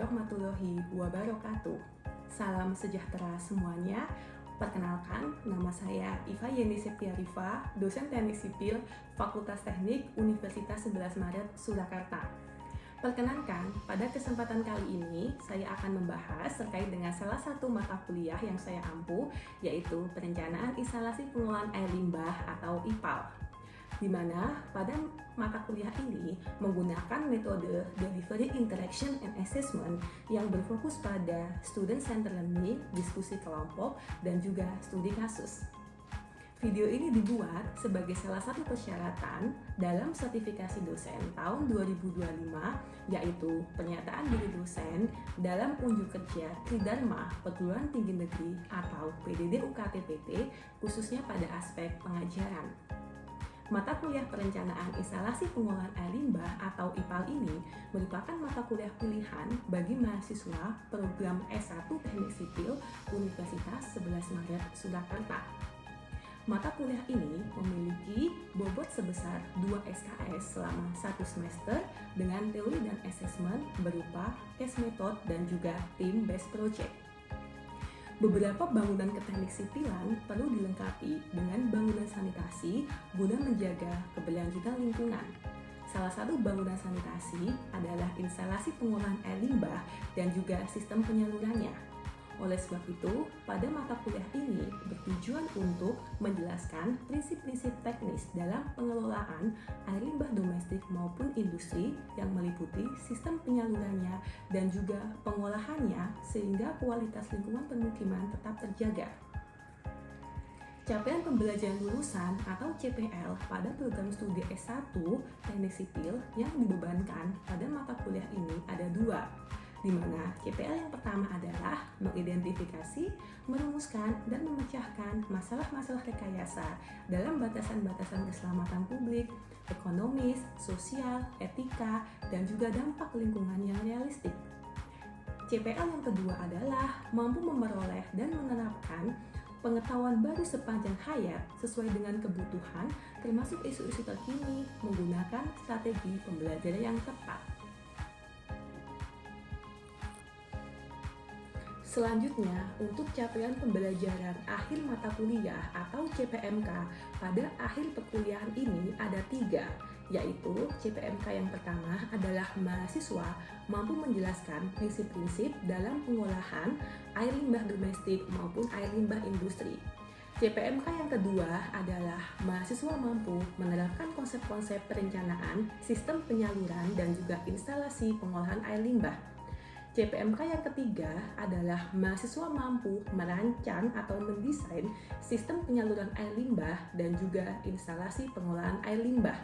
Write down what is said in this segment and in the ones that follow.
warahmatullahi wabarakatuh. Salam sejahtera semuanya. Perkenalkan, nama saya Iva Yeni Septiarifa, dosen Teknik Sipil Fakultas Teknik Universitas 11 Maret, Surakarta. Perkenankan, pada kesempatan kali ini saya akan membahas terkait dengan salah satu mata kuliah yang saya ampu, yaitu Perencanaan Instalasi Pengelolaan Air Limbah atau IPAL, di mana pada mata kuliah ini menggunakan metode Delivery Interaction and Assessment yang berfokus pada Student Centered Learning, diskusi kelompok, dan juga studi kasus. Video ini dibuat sebagai salah satu persyaratan dalam sertifikasi dosen tahun 2025, yaitu pernyataan diri dosen dalam unjuk kerja Tridharma Perguruan Tinggi Negeri atau PDD UKT-PT, khususnya pada aspek pengajaran. Mata kuliah Perencanaan Instalasi Pengelolaan Air Limbah atau IPAL ini merupakan mata kuliah pilihan bagi mahasiswa program S1 Teknik Sipil Universitas 11 Maret, Surakarta. Mata kuliah ini memiliki bobot sebesar 2 SKS selama 1 semester dengan teori dan asesmen berupa tes metode dan juga team based project. Beberapa bangunan keteknik sipilan perlu dilengkapi dengan bangunan sanitasi guna menjaga keberlanjutan lingkungan. Salah satu bangunan sanitasi adalah instalasi pengolahan air limbah dan juga sistem penyalurannya. Oleh sebab itu, pada mata kuliah ini bertujuan untuk menjelaskan prinsip-prinsip teknis dalam pengelolaan air limbah domestik maupun industri yang meliputi sistem penyalurannya dan juga pengolahannya sehingga kualitas lingkungan pemukiman tetap terjaga. Capaian pembelajaran lulusan atau CPL pada program studi S1 Teknik Sipil yang dibebankan pada mata kuliah ini ada 2, di mana CPL yang pertama adalah mengidentifikasi, merumuskan, dan memecahkan masalah-masalah rekayasa dalam batasan-batasan keselamatan publik, ekonomis, sosial, etika, dan juga dampak lingkungan yang realistik. CPL yang kedua adalah mampu memperoleh dan menerapkan pengetahuan baru sepanjang hayat sesuai dengan kebutuhan, termasuk isu-isu terkini menggunakan strategi pembelajaran yang tepat. Selanjutnya, untuk capaian pembelajaran akhir mata kuliah atau CPMK pada akhir perkuliahan ini ada 3, yaitu CPMK yang pertama adalah mahasiswa mampu menjelaskan prinsip-prinsip dalam pengolahan air limbah domestik maupun air limbah industri. CPMK yang kedua adalah mahasiswa mampu menerapkan konsep-konsep perencanaan, sistem penyaluran, dan juga instalasi pengolahan air limbah. CPMK yang ketiga adalah mahasiswa mampu merancang atau mendesain sistem penyaluran air limbah dan juga instalasi pengolahan air limbah.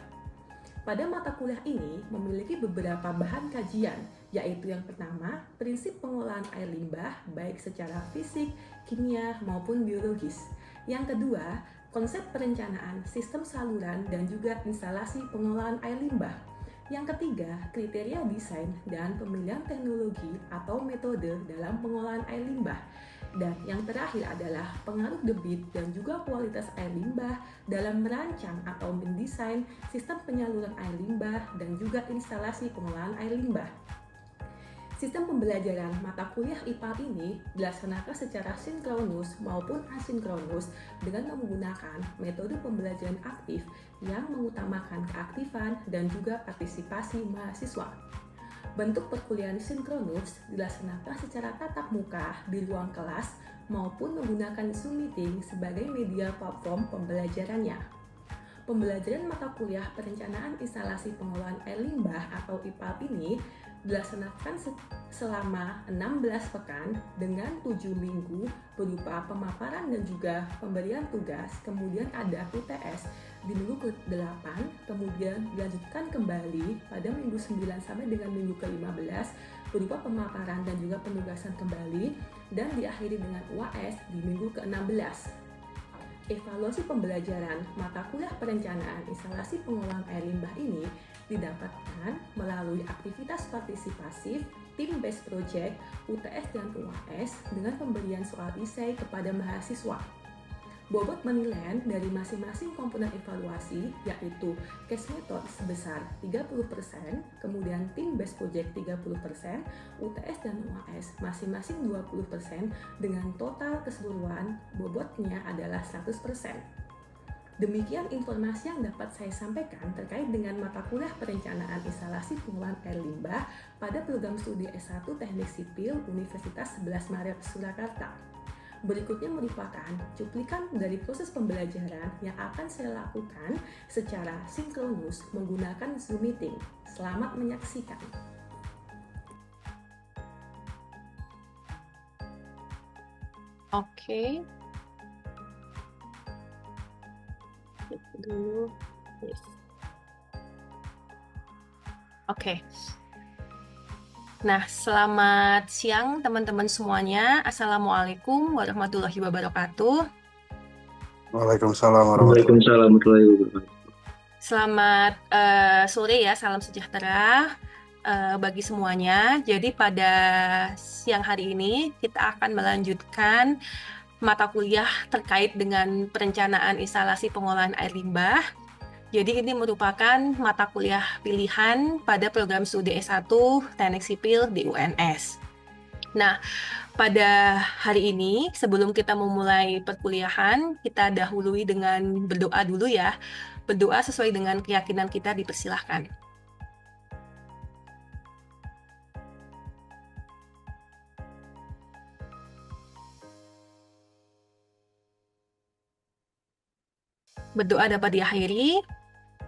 Pada mata kuliah ini memiliki beberapa bahan kajian, yaitu yang pertama, prinsip pengolahan air limbah baik secara fisik, kimia, maupun biologis. Yang kedua, konsep perencanaan sistem saluran dan juga instalasi pengolahan air limbah. Yang ketiga, kriteria desain dan pemilihan teknologi atau metode dalam pengolahan air limbah. Dan yang terakhir adalah pengaruh debit dan juga kualitas air limbah dalam merancang atau mendesain sistem penyaluran air limbah dan juga instalasi pengolahan air limbah. Sistem pembelajaran mata kuliah IPAL ini dilaksanakan secara sinkronus maupun asinkronus dengan menggunakan metode pembelajaran aktif yang mengutamakan keaktifan dan juga partisipasi mahasiswa. Bentuk perkuliahan sinkronus dilaksanakan secara tatap muka di ruang kelas maupun menggunakan Zoom meeting sebagai media platform pembelajarannya. Pembelajaran mata kuliah Perencanaan Instalasi Pengolahan Air Limbah atau IPAL ini dilaksanakan selama 16 pekan dengan 7 minggu berupa pemaparan dan juga pemberian tugas, kemudian ada UTS di minggu ke-8, kemudian dilanjutkan kembali pada minggu 9 sampai dengan minggu ke-15 berupa pemaparan dan juga penugasan kembali, dan diakhiri dengan UAS di minggu ke-16. Evaluasi pembelajaran mata kuliah Perencanaan Instalasi Pengolahan Air Limbah ini didapatkan melalui aktivitas partisipasif, team based project, UTS dan UAS dengan pemberian soal esai kepada mahasiswa. Bobot penilaian dari masing-masing komponen evaluasi yaitu case method sebesar 30%, kemudian tim based project 30%, UTS dan UAS masing-masing 20% dengan total keseluruhan bobotnya adalah 100%. Demikian informasi yang dapat saya sampaikan terkait dengan mata kuliah perencanaan instalasi pengolahan air limbah pada program studi S1 Teknik Sipil Universitas 11 Maret Surakarta. Berikutnya merupakan cuplikan dari proses pembelajaran yang akan saya lakukan secara sinkronus menggunakan Zoom Meeting. Selamat menyaksikan. Oke. Dulu. Yes. Oke. Nah, selamat siang teman-teman semuanya. Assalamualaikum warahmatullahi wabarakatuh. Waalaikumsalam warahmatullahi wabarakatuh. Selamat sore ya, salam sejahtera bagi semuanya. Jadi pada siang hari ini kita akan melanjutkan mata kuliah terkait dengan perencanaan instalasi pengolahan air limbah. Jadi ini merupakan mata kuliah pilihan pada program studi S1 Teknik Sipil di UNS. Nah, pada hari ini sebelum kita memulai perkuliahan, kita dahului dengan berdoa dulu ya. Berdoa sesuai dengan keyakinan kita, dipersilahkan. Berdoa dapat diakhiri.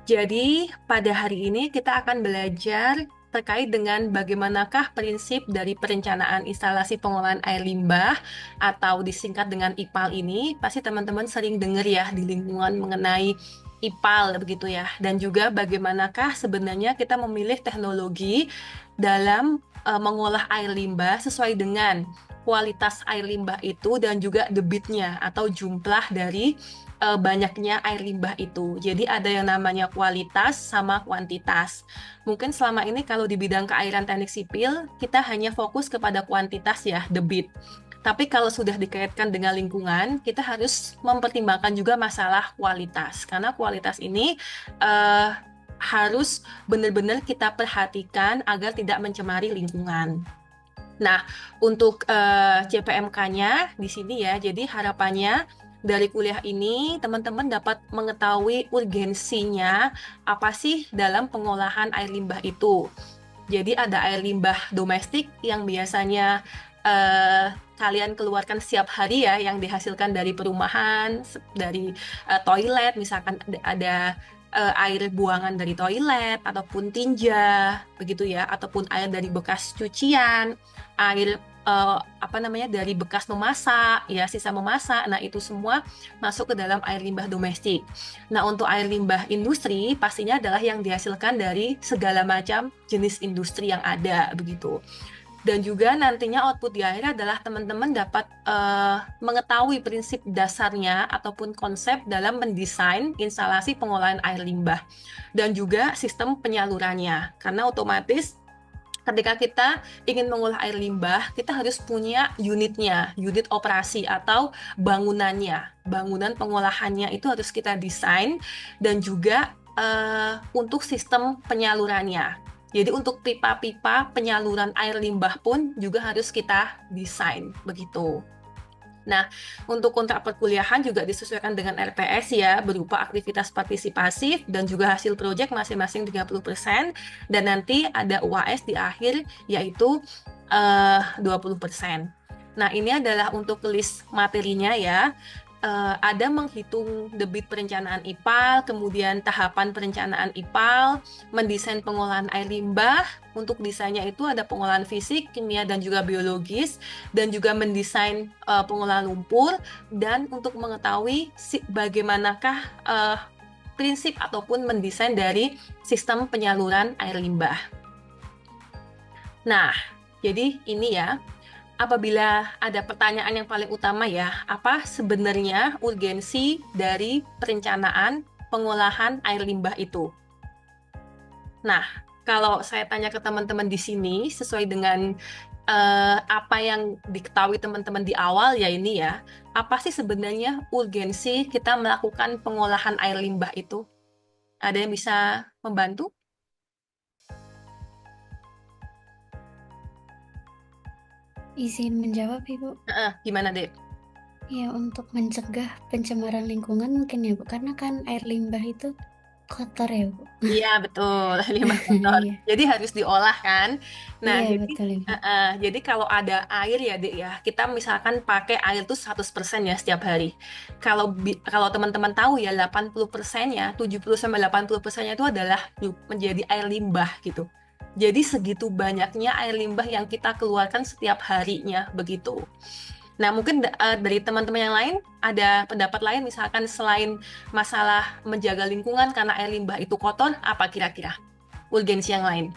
Jadi, pada hari ini kita akan belajar terkait dengan bagaimanakah prinsip dari perencanaan instalasi pengolahan air limbah atau disingkat dengan IPAL ini. Pasti teman-teman sering dengar ya di lingkungan mengenai IPAL begitu ya. Dan juga bagaimanakah sebenarnya kita memilih teknologi dalam mengolah air limbah sesuai dengan kualitas air limbah itu dan juga debitnya atau jumlah dari banyaknya air limbah itu. Jadi ada yang namanya kualitas sama kuantitas. Mungkin selama ini kalau di bidang keairan teknik sipil, kita hanya fokus kepada kuantitas ya, debit. Tapi kalau sudah dikaitkan dengan lingkungan, kita harus mempertimbangkan juga masalah kualitas. Karena kualitas ini harus benar-benar kita perhatikan agar tidak mencemari lingkungan. Nah, untuk CPMK-nya di sini ya, jadi harapannya dari kuliah ini teman-teman dapat mengetahui urgensinya apa sih dalam pengolahan air limbah itu. Jadi ada air limbah domestik yang biasanya kalian keluarkan setiap hari ya, yang dihasilkan dari perumahan, dari toilet, misalkan ada air buangan dari toilet ataupun tinja begitu ya, ataupun air dari bekas cucian, air dari bekas memasak ya, sisa memasak. Nah, itu semua masuk ke dalam air limbah domestik. Nah, untuk air limbah industri pastinya adalah yang dihasilkan dari segala macam jenis industri yang ada begitu. Dan juga nantinya output di akhir adalah teman-teman dapat mengetahui prinsip dasarnya ataupun konsep dalam mendesain instalasi pengolahan air limbah dan juga sistem penyalurannya. Karena otomatis ketika kita ingin mengolah air limbah, kita harus punya unitnya, unit operasi atau bangunannya. Bangunan pengolahannya itu harus kita desain dan juga untuk sistem penyalurannya. Jadi untuk pipa-pipa penyaluran air limbah pun juga harus kita desain, begitu. Nah, untuk kontrak perkuliahan juga disesuaikan dengan RPS ya, berupa aktivitas partisipasif dan juga hasil proyek masing-masing 30%, dan nanti ada UAS di akhir yaitu 20%. Nah, ini adalah untuk list materinya ya. Ada menghitung debit perencanaan IPAL, kemudian tahapan perencanaan IPAL, mendesain pengolahan air limbah. Untuk desainnya itu ada pengolahan fisik, kimia, dan juga biologis, dan juga mendesain pengolahan lumpur, dan untuk mengetahui bagaimanakah prinsip ataupun mendesain dari sistem penyaluran air limbah. Nah, jadi ini ya. Apabila ada pertanyaan yang paling utama ya, apa sebenarnya urgensi dari perencanaan pengolahan air limbah itu? Nah, kalau saya tanya ke teman-teman di sini, sesuai dengan apa yang diketahui teman-teman di awal ya ini ya, apa sih sebenarnya urgensi kita melakukan pengolahan air limbah itu? Ada yang bisa membantu? Izin menjawab, Ibu. Gimana, Dek? Ya, untuk mencegah pencemaran lingkungan mungkin ya, Bu. Karena kan air limbah itu kotor ya, Bu. Iya, betul. Limbah kotor. Iya, Jadi harus diolah kan. Nah, iya jadi betul, Ibu. jadi kalau ada air ya, Dek ya, kita misalkan pakai air tuh 100% ya setiap hari. Kalau teman-teman tahu ya 80%-nya, 70 sampai 80%-nya itu adalah menjadi air limbah gitu. Jadi segitu banyaknya air limbah yang kita keluarkan setiap harinya begitu. Nah, mungkin dari teman-teman yang lain ada pendapat lain, misalkan selain masalah menjaga lingkungan karena air limbah itu kotor, apa kira-kira urgensi yang lain?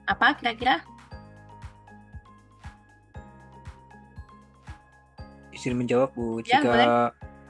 Apa kira-kira? Izin menjawab, Bu. Ya, Jika boleh.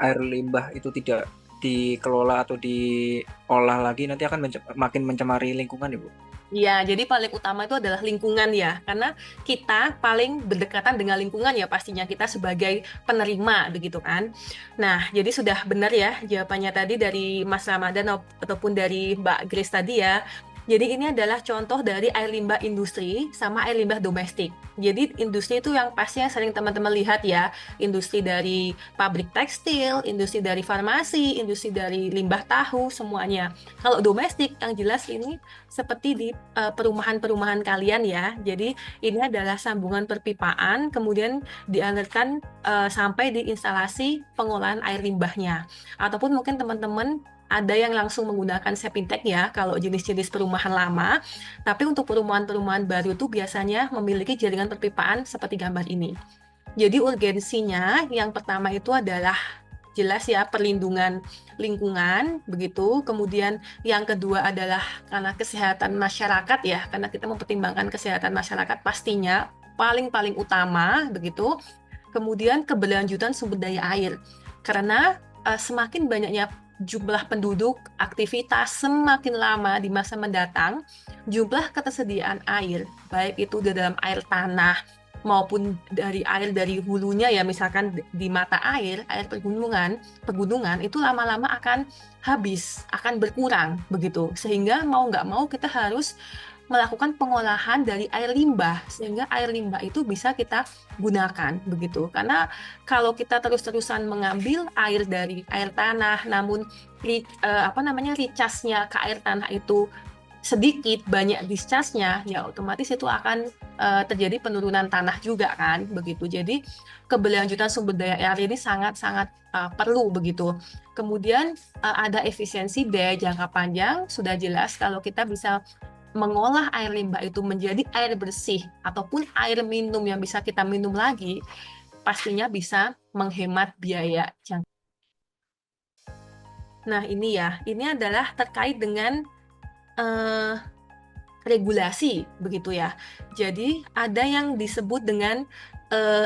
air limbah itu tidak dikelola atau diolah lagi, nanti akan makin mencemari lingkungan, ya, Bu. Iya, jadi paling utama itu adalah lingkungan ya, karena kita paling berdekatan dengan lingkungan ya pastinya kita sebagai penerima begitu kan. Nah, jadi sudah benar ya jawabannya tadi dari Mas Ramadan ataupun dari Mbak Grace tadi ya. Jadi ini adalah contoh dari air limbah industri sama air limbah domestik. Jadi industri itu yang pastinya sering teman-teman lihat ya, industri dari pabrik tekstil, industri dari farmasi, industri dari limbah tahu, semuanya. Kalau domestik yang jelas ini seperti di perumahan-perumahan kalian ya. Jadi ini adalah sambungan perpipaan, kemudian dialirkan sampai di instalasi pengolahan air limbahnya. Ataupun mungkin teman-teman ada yang langsung menggunakan septic tank ya, kalau jenis-jenis perumahan lama. Tapi untuk perumahan-perumahan baru itu biasanya memiliki jaringan perpipaan seperti gambar ini. Jadi urgensinya yang pertama itu adalah jelas ya perlindungan lingkungan begitu. Kemudian yang kedua adalah karena kesehatan masyarakat ya, karena kita mempertimbangkan kesehatan masyarakat pastinya paling utama begitu. Kemudian keberlanjutan sumber daya air. Karena semakin banyaknya jumlah penduduk, aktivitas semakin lama di masa mendatang, jumlah ketersediaan air, baik itu di dalam air tanah maupun dari air dari hulunya ya, misalkan di mata air pegunungan itu lama-lama akan habis, akan berkurang begitu. Sehingga mau nggak mau kita harus melakukan pengolahan dari air limbah sehingga air limbah itu bisa kita gunakan begitu. Karena kalau kita terus-terusan mengambil air dari air tanah namun recharge-nya ke air tanah itu sedikit, banyak discharge-nya, ya otomatis itu akan terjadi penurunan tanah juga kan begitu. Jadi keberlanjutan sumber daya air ini sangat-sangat perlu begitu. Kemudian ada efisiensi biaya jangka panjang, sudah jelas kalau kita bisa mengolah air limbah itu menjadi air bersih ataupun air minum yang bisa kita minum lagi, pastinya bisa menghemat biaya. Nah, ini ya, ini adalah terkait dengan regulasi, begitu ya. Jadi, ada yang disebut dengan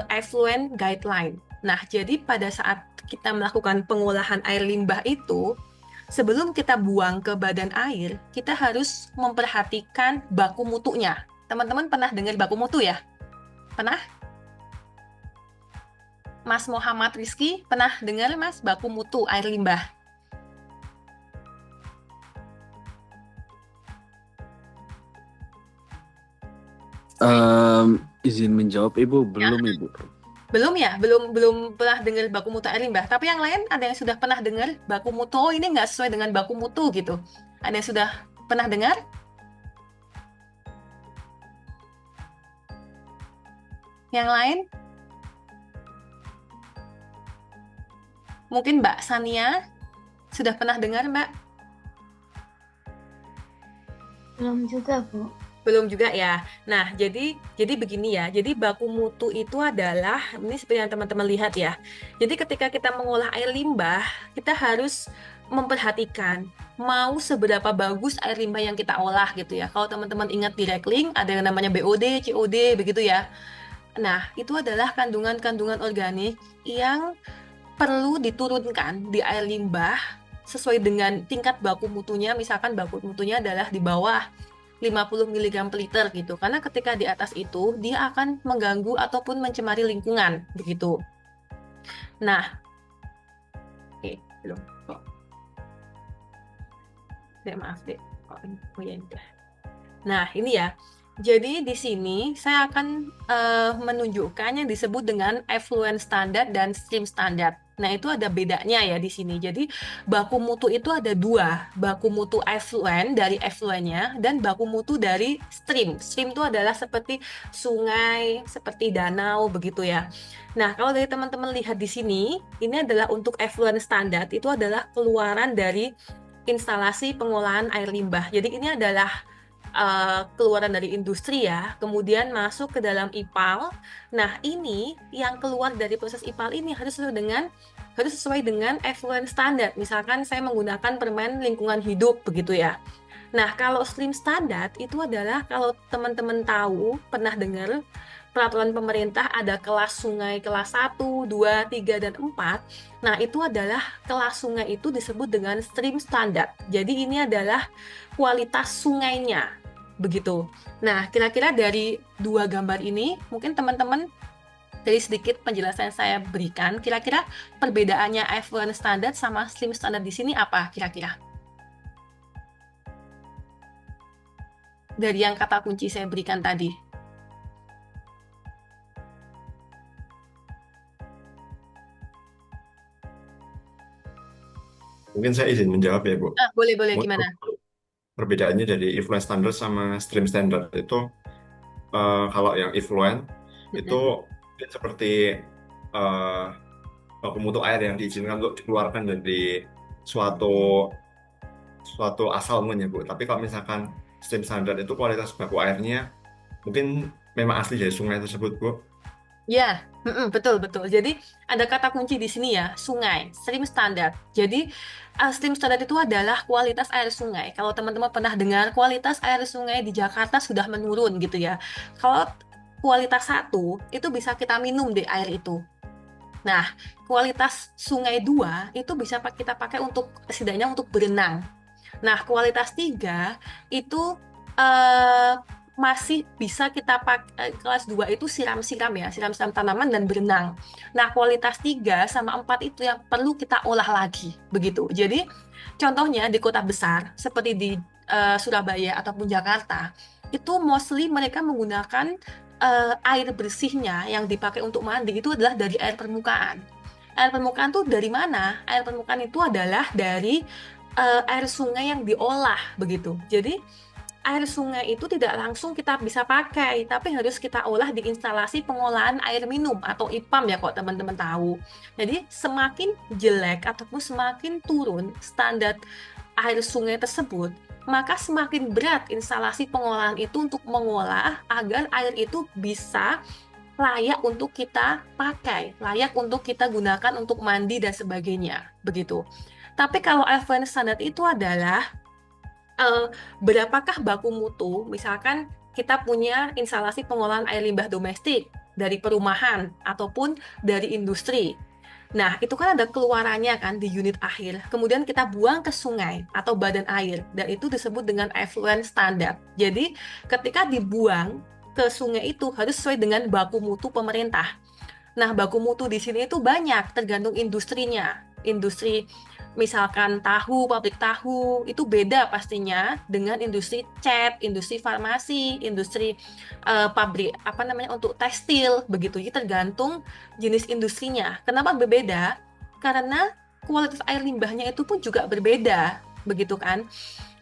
effluent guideline. Nah, jadi pada saat kita melakukan pengolahan air limbah itu, sebelum kita buang ke badan air, kita harus memperhatikan baku mutunya. Teman-teman pernah dengar baku mutu ya? Pernah? Mas Muhammad Rizky, pernah dengar Mas baku mutu air limbah? Izin menjawab, Ibu, belum, Ibu. Belum ya? Belum pernah dengar baku mutu air limbah. Tapi yang lain ada yang sudah pernah dengar baku mutu, oh ini nggak sesuai dengan baku mutu gitu. Ada yang sudah pernah dengar? Yang lain? Mungkin Mbak Sania sudah pernah dengar, Mbak? Belum juga, Bu. Belum juga ya. Nah, jadi begini ya. Jadi baku mutu itu adalah ini seperti yang teman-teman lihat ya. Jadi ketika kita mengolah air limbah, kita harus memperhatikan mau seberapa bagus air limbah yang kita olah gitu ya. Kalau teman-teman ingat di recycling ada yang namanya BOD, COD begitu ya. Nah, itu adalah kandungan-kandungan organik yang perlu diturunkan di air limbah sesuai dengan tingkat baku mutunya. Misalkan baku mutunya adalah di bawah 50 mg per liter gitu. Karena ketika di atas itu, dia akan mengganggu ataupun mencemari lingkungan, begitu. Nah, belum. Maaf deh. Oh ya udah. Nah, ini ya. Jadi di sini saya akan menunjukkan yang disebut dengan effluent standard dan stream standard. Nah, itu ada bedanya ya di sini. Jadi baku mutu itu ada dua, baku mutu effluent dari effluentnya dan baku mutu dari stream. Stream itu adalah seperti sungai, seperti danau begitu ya. Nah, kalau dari teman-teman lihat di sini, ini adalah untuk effluent standard, itu adalah keluaran dari instalasi pengolahan air limbah. Jadi ini adalah keluaran dari industri ya, kemudian masuk ke dalam IPAL. Nah, ini yang keluar dari proses IPAL ini harus sesuai dengan effluent standard. Misalkan saya menggunakan permen lingkungan hidup begitu ya. Nah, kalau stream standard itu adalah kalau teman-teman tahu, pernah dengar peraturan pemerintah ada kelas sungai kelas 1, 2, 3, dan 4. Nah, itu adalah kelas sungai itu disebut dengan stream standard. Jadi ini adalah kualitas sungainya. Begitu. Nah, kira-kira dari dua gambar ini, mungkin teman-teman dari sedikit penjelasan yang saya berikan, kira-kira perbedaannya effluent standard sama stream standard di sini apa kira-kira? Dari yang kata kunci saya berikan tadi. Mungkin saya izin menjawab ya, Bu. Boleh, Mungkin gimana? perbedaannya dari effluent standard sama stream standard itu kalau yang effluent itu seperti baku mutu air yang diizinkan untuk dikeluarkan dari suatu asalnya, Bu. Tapi kalau misalkan stream standard itu kualitas baku airnya mungkin memang asli dari sungai tersebut, Bu. Ya, betul. Jadi ada kata kunci di sini ya, sungai, stream standard. Jadi stream standard itu adalah kualitas air sungai. Kalau teman-teman pernah dengar kualitas air sungai di Jakarta sudah menurun gitu ya. Kalau kualitas 1 itu bisa kita minum di air itu. Nah, kualitas sungai 2 itu bisa kita pakai untuk setidaknya untuk berenang. Nah, kualitas 3 itu masih bisa kita pakai. Kelas 2 itu siram-siram ya, siram-siram tanaman dan berenang. Nah, kualitas 3 sama 4 itu yang perlu kita olah lagi, begitu. Jadi, contohnya di kota besar, seperti di Surabaya ataupun Jakarta, itu mostly mereka menggunakan air bersihnya yang dipakai untuk mandi itu adalah dari air permukaan. Air permukaan tuh dari mana? Air permukaan itu adalah dari air sungai yang diolah, begitu. Jadi, air sungai itu tidak langsung kita bisa pakai, tapi harus kita olah di instalasi pengolahan air minum atau IPAM ya, kok teman-teman tahu. Jadi semakin jelek ataupun semakin turun standar air sungai tersebut, maka semakin berat instalasi pengolahan itu untuk mengolah agar air itu bisa layak untuk kita pakai, layak untuk kita gunakan untuk mandi dan sebagainya, begitu. Tapi kalau effluent standard itu adalah berapakah baku mutu, misalkan kita punya instalasi pengolahan air limbah domestik dari perumahan ataupun dari industri. Nah, itu kan ada keluarannya kan di unit akhir. Kemudian kita buang ke sungai atau badan air, dan itu disebut dengan effluent standard. Jadi, ketika dibuang ke sungai itu harus sesuai dengan baku mutu pemerintah. Nah, baku mutu di sini itu banyak, tergantung industrinya. Industri misalkan tahu, pabrik tahu, itu beda pastinya dengan industri cat, industri farmasi, industri pabrik untuk tekstil, begitu. Jadi tergantung jenis industrinya. Kenapa berbeda? Karena kualitas air limbahnya itu pun juga berbeda, begitu kan?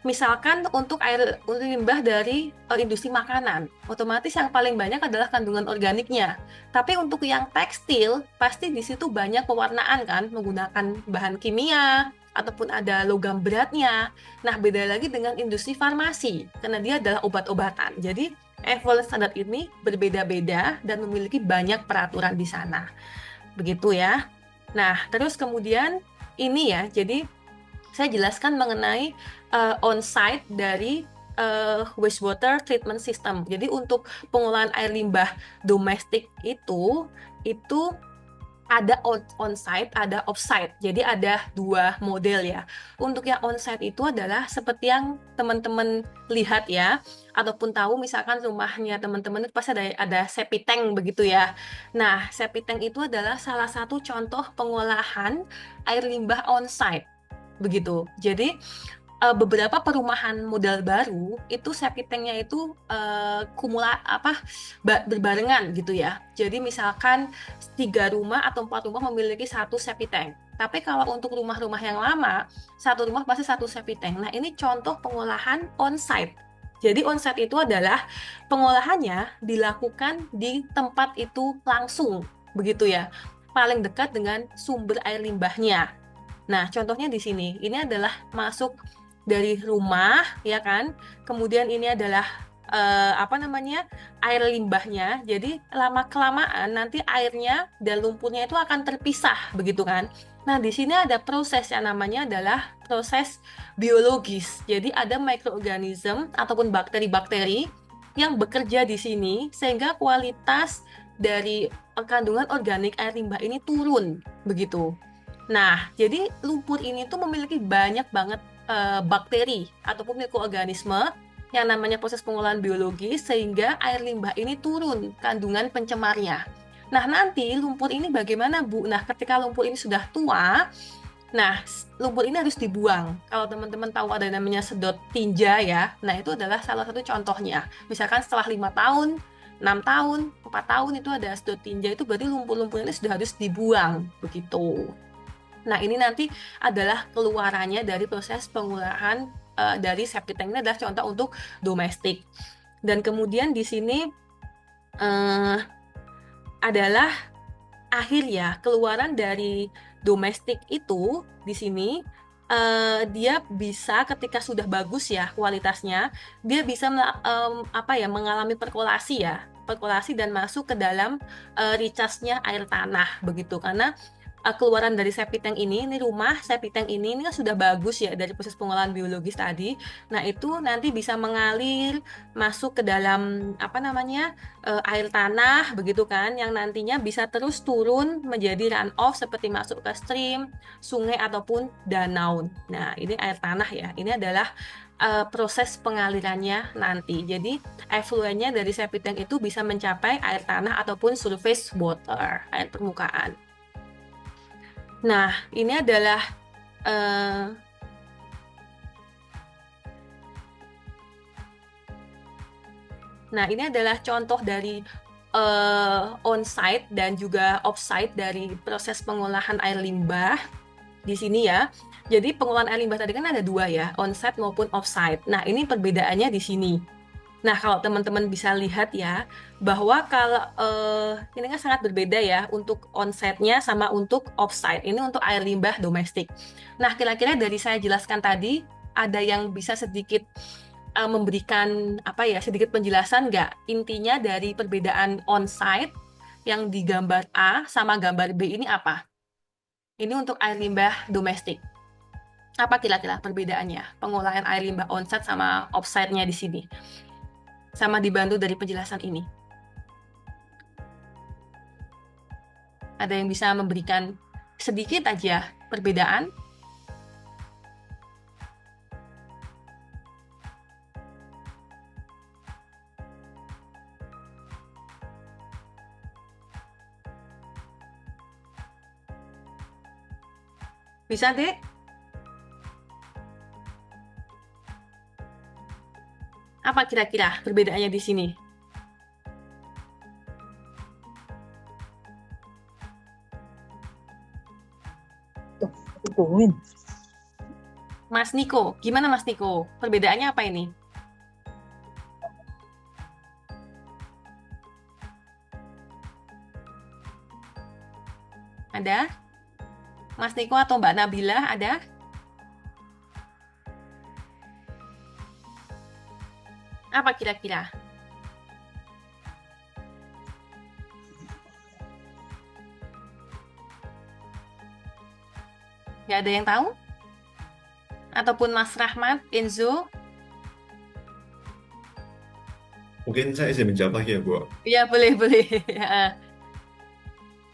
Misalkan untuk air limbah dari industri makanan, otomatis yang paling banyak adalah kandungan organiknya. Tapi untuk yang tekstil, pasti di situ banyak pewarnaan kan, menggunakan bahan kimia, ataupun ada logam beratnya. Nah, beda lagi dengan industri farmasi, karena dia adalah obat-obatan. Jadi, effluent standard ini berbeda-beda dan memiliki banyak peraturan di sana. Begitu ya. Nah, terus kemudian ini ya, jadi saya jelaskan mengenai on-site dari wastewater treatment system. Jadi untuk pengolahan air limbah domestik itu ada on-site, ada off-site. Jadi ada dua model ya. Untuk yang on-site itu adalah seperti yang teman-teman lihat ya, ataupun tahu misalkan rumahnya teman-teman itu pasti ada septic tank begitu ya. Nah, septic tank itu adalah salah satu contoh pengolahan air limbah on-site begitu. Jadi beberapa perumahan modal baru itu septic tanknya itu berbarengan gitu ya. Jadi misalkan 3 rumah atau 4 rumah memiliki satu septic tank. Tapi kalau untuk rumah-rumah yang lama, satu rumah pasti satu septic tank. Nah, ini contoh pengolahan on-site. Jadi on-site itu adalah pengolahannya dilakukan di tempat itu langsung, begitu ya. Paling dekat dengan sumber air limbahnya. Nah, contohnya di sini. Ini adalah masuk dari rumah, ya kan? Kemudian ini adalah air limbahnya. Jadi lama-kelamaan nanti airnya dan lumpurnya itu akan terpisah, begitu kan? Nah, di sini ada proses yang namanya adalah proses biologis. Jadi ada mikroorganisme ataupun bakteri-bakteri yang bekerja di sini sehingga kualitas dari kandungan organik air limbah ini turun, begitu. Nah, jadi lumpur ini tuh memiliki banyak banget bakteri ataupun mikroorganisme yang namanya proses pengolahan biologis sehingga air limbah ini turun kandungan pencemarnya. Nah, nanti lumpur ini bagaimana, Bu? Nah, ketika lumpur ini sudah tua, nah, lumpur ini harus dibuang. Kalau teman-teman tahu ada namanya sedot tinja ya, nah itu adalah salah satu contohnya. Misalkan setelah 5 tahun, 6 tahun, 4 tahun itu ada sedot tinja, itu berarti lumpur-lumpur ini sudah harus dibuang, begitu. Nah, ini nanti adalah keluarannya dari proses pengolahan dari septic tank. Ini adalah contoh untuk domestik. Dan kemudian di sini adalah akhir ya, keluaran dari domestik itu di sini dia bisa ketika sudah bagus ya kualitasnya, dia bisa mengalami perkolasi ya, perkolasi dan masuk ke dalam recharge-nya air tanah begitu. Karena keluaran dari septic tank ini rumah septic tank ini kan sudah bagus ya dari proses pengolahan biologis tadi. Nah, itu nanti bisa mengalir masuk ke dalam air tanah begitu kan, yang nantinya bisa terus turun menjadi run off seperti masuk ke stream, sungai ataupun danau. Nah, ini air tanah ya. Ini adalah proses pengalirannya nanti. Jadi efluennya dari septic tank itu bisa mencapai air tanah ataupun surface water, air permukaan. Nah, ini adalah contoh dari on-site dan juga off-site dari proses pengolahan air limbah di sini ya. Jadi pengolahan air limbah tadi kan ada 2 ya, on-site maupun off-site. Nah, ini perbedaannya di sini. Nah, kalau teman-teman bisa lihat ya, bahwa kalau ini kan sangat berbeda ya untuk on-site-nya sama untuk off-site. Ini untuk air limbah domestik. Nah, kira-kira dari saya jelaskan tadi, ada yang bisa sedikit memberikan sedikit penjelasan nggak? Intinya dari perbedaan on-site yang di gambar A sama gambar B ini apa? Ini untuk air limbah domestik. Apa kira-kira perbedaannya? Pengolahan air limbah on-site sama off-site-nya di sini. Sama dibantu dari penjelasan ini. Ada yang bisa memberikan sedikit aja perbedaan? Bisa, Dek? Apa kira-kira perbedaannya di sini? Mas Niko, gimana Mas Niko? Perbedaannya apa ini? Ada? Mas Niko atau Mbak Nabila ada? Apa kira-kira? Nggak ada yang tahu? Ataupun Mas Rahmat, Enzo? Mungkin saya izin menjawab lagi ya, Bu. Iya, boleh, boleh. Ya.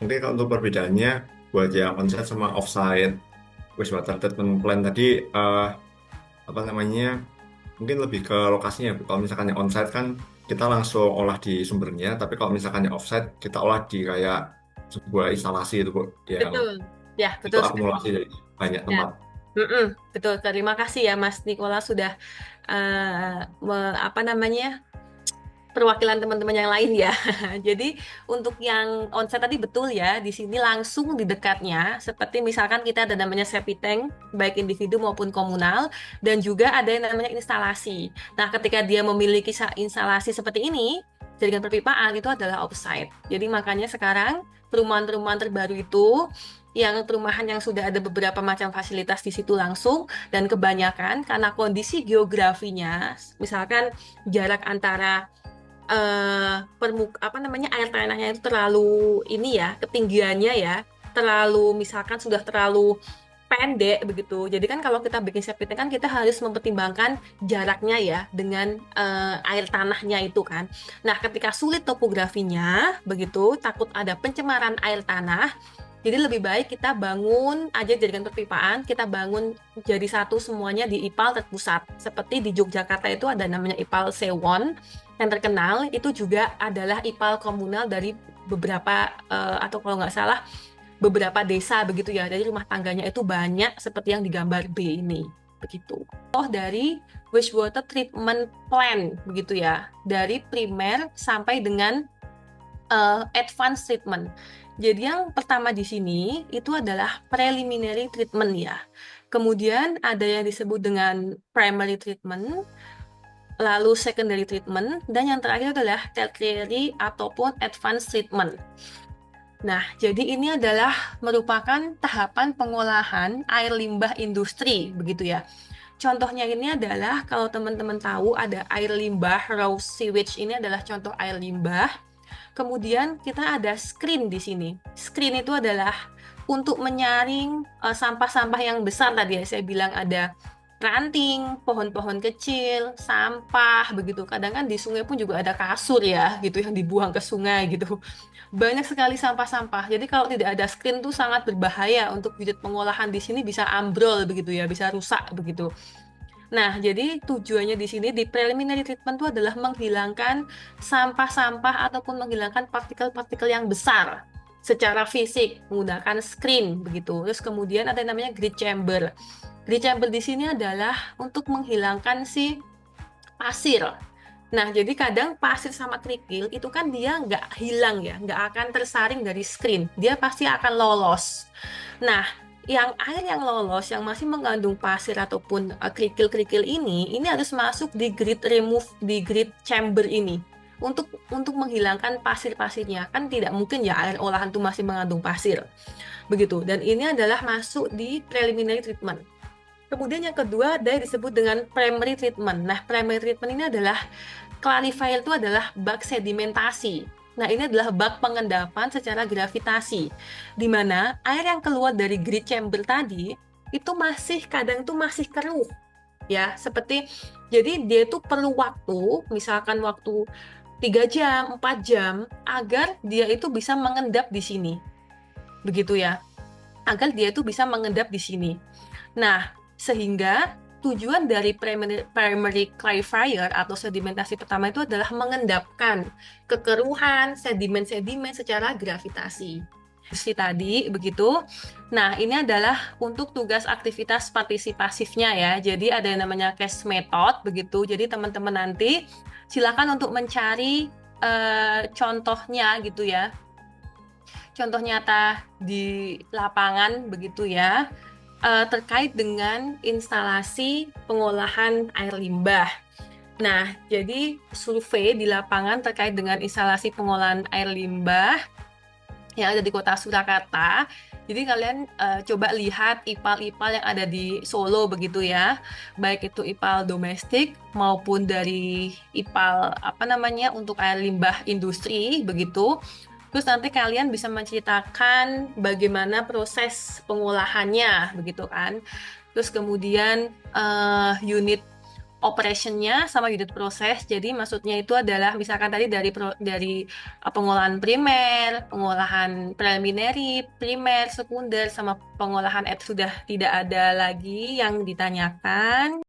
Mungkin kalau untuk perbedaannya buat yang onsite sama offsite wastewater treatment plant tadi apa namanya mungkin lebih ke lokasinya, Bu. Kalau misalkan yang onsite kan kita langsung olah di sumbernya, tapi kalau misalkan yang offsite kita olah di kayak sebuah instalasi itu, Bu, yang Betul. Ya, itu betul sekali. akumulasi dari banyak Ya. tempat. Betul. Terima kasih ya Mas Nikola sudah apa namanya perwakilan teman-teman yang lain ya. Jadi untuk yang onsite tadi betul ya, di sini langsung di dekatnya, seperti misalkan kita ada namanya septic tank, baik individu maupun komunal, dan juga ada yang namanya instalasi. Nah, ketika dia memiliki instalasi seperti ini, jaringan perpipaan itu adalah offsite. Jadi makanya sekarang perumahan-perumahan terbaru itu yang perumahan yang sudah ada beberapa macam fasilitas di situ langsung, dan kebanyakan karena kondisi geografinya, misalkan jarak antara apa namanya air tanahnya itu terlalu ini ya, ketinggiannya ya, terlalu misalkan sudah terlalu pendek begitu. Jadi kan kalau kita bikin septic tank kan kita harus mempertimbangkan jaraknya ya dengan air tanahnya itu kan. Nah, ketika sulit topografinya begitu, takut ada pencemaran air tanah, jadi lebih baik kita bangun aja jaringan perpipaan, kita bangun jadi satu semuanya di IPAL terpusat. Seperti di Yogyakarta itu ada namanya IPAL Sewon yang terkenal, itu juga adalah IPAL komunal dari beberapa atau kalau nggak salah beberapa desa begitu ya. Jadi rumah tangganya itu banyak seperti yang di gambar B ini. Begitu. Dari wastewater treatment plant begitu ya. Dari primer sampai dengan advanced treatment. Jadi yang pertama di sini itu adalah preliminary treatment ya. Kemudian ada yang disebut dengan primary treatment, lalu secondary treatment, dan yang terakhir adalah tertiary ataupun advanced treatment. Nah, jadi ini adalah merupakan tahapan pengolahan air limbah industri, begitu ya. Contohnya ini adalah kalau teman-teman tahu ada air limbah, raw sewage ini adalah contoh air limbah. Kemudian kita ada screen di sini. Screen itu adalah untuk menyaring sampah-sampah yang besar tadi ya. Saya bilang ada ranting, pohon-pohon kecil, sampah begitu. Kadang kan di sungai pun juga ada kasur ya, gitu yang dibuang ke sungai gitu. Banyak sekali sampah-sampah. Jadi kalau tidak ada screen tuh sangat berbahaya untuk unit pengolahan di sini bisa ambrol begitu ya, bisa rusak begitu. Nah, jadi tujuannya di sini di preliminary treatment itu adalah menghilangkan sampah-sampah ataupun menghilangkan partikel-partikel yang besar secara fisik menggunakan screen begitu. Terus kemudian ada yang namanya grid chamber. Grid chamber di sini adalah untuk menghilangkan si pasir. Nah, jadi kadang pasir sama kerikil itu kan dia nggak hilang ya, nggak akan tersaring dari screen. Dia pasti akan lolos. Nah, yang air yang lolos, yang masih mengandung pasir ataupun kerikil-kerikil ini harus masuk di grid chamber ini untuk menghilangkan pasir-pasirnya. Kan tidak mungkin ya air olahan itu masih mengandung pasir. Begitu. Dan ini adalah masuk di preliminary treatment. Kemudian yang kedua ada yang disebut dengan primary treatment. Nah, primary treatment ini adalah clarifier itu adalah bak sedimentasi. Nah, ini adalah bak pengendapan secara gravitasi, di mana air yang keluar dari grid chamber tadi itu kadang masih keruh, ya. Jadi dia itu perlu waktu, misalkan waktu 3 jam, 4 jam, agar dia itu bisa mengendap di sini, begitu ya, agar dia itu bisa mengendap di sini. Nah, sehingga tujuan dari primary clarifier atau sedimentasi pertama itu adalah mengendapkan kekeruhan sedimen-sedimen secara gravitasi. Seperti tadi, begitu. Nah, ini adalah untuk tugas aktivitas partisipasifnya ya. Jadi ada yang namanya case method, begitu. Jadi teman-teman nanti silakan untuk mencari contohnya gitu ya. Contoh nyata di lapangan, begitu ya. Terkait dengan instalasi pengolahan air limbah. Nah, jadi survei di lapangan terkait dengan instalasi pengolahan air limbah yang ada di Kota Surakarta. Jadi kalian coba lihat IPAL-IPAL yang ada di Solo begitu ya. Baik itu IPAL domestik maupun dari IPAL untuk air limbah industri begitu. Terus nanti kalian bisa menceritakan bagaimana proses pengolahannya, begitu kan. Terus kemudian unit operationnya sama unit proses. Jadi maksudnya itu adalah misalkan tadi dari pengolahan primer, pengolahan preliminary, primer, sekunder, sama pengolahan sudah tidak ada lagi yang ditanyakan.